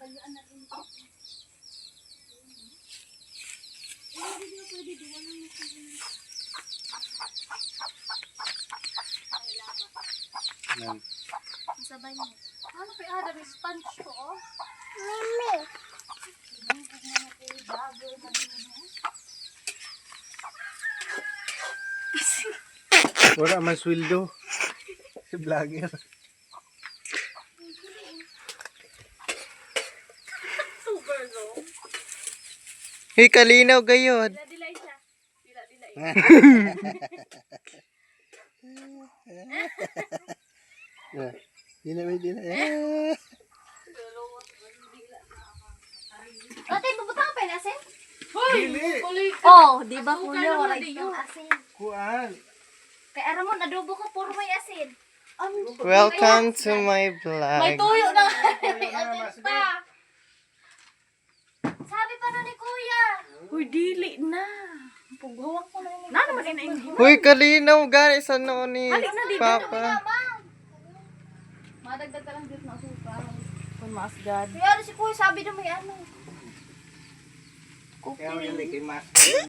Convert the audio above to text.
Tagayaan na rin ito. Hindi na pwede duwan ng masin. Ay, laba. Yan. Masabay mo. Ano kaya ada may sponge ko, oh? Mimi. Wala man sweldo. Si vlogger. Super, no? Hey, kalinaw gayon. Dila-dilay siya. Dila-dilay. Di na may di na. Ate, bubutang pa yung asin? Dili. Oh, di ba kuya? Wala yung asin. Kuan. Kaya Ramon, adobo ko, puro may asin. Welcome to my May vlog. tuyo na may asin pa. Sabi pa na ni kuya. Uy, dili na. Pughawak ko na yun. Na naman ina Uy, kalinaw gani sa noon ni Halik na dito. Papa. Madagdag ka lang dito na asukal. Kung maasgad. Kaya si kuya sabi na may ano. Kaya may kay mas.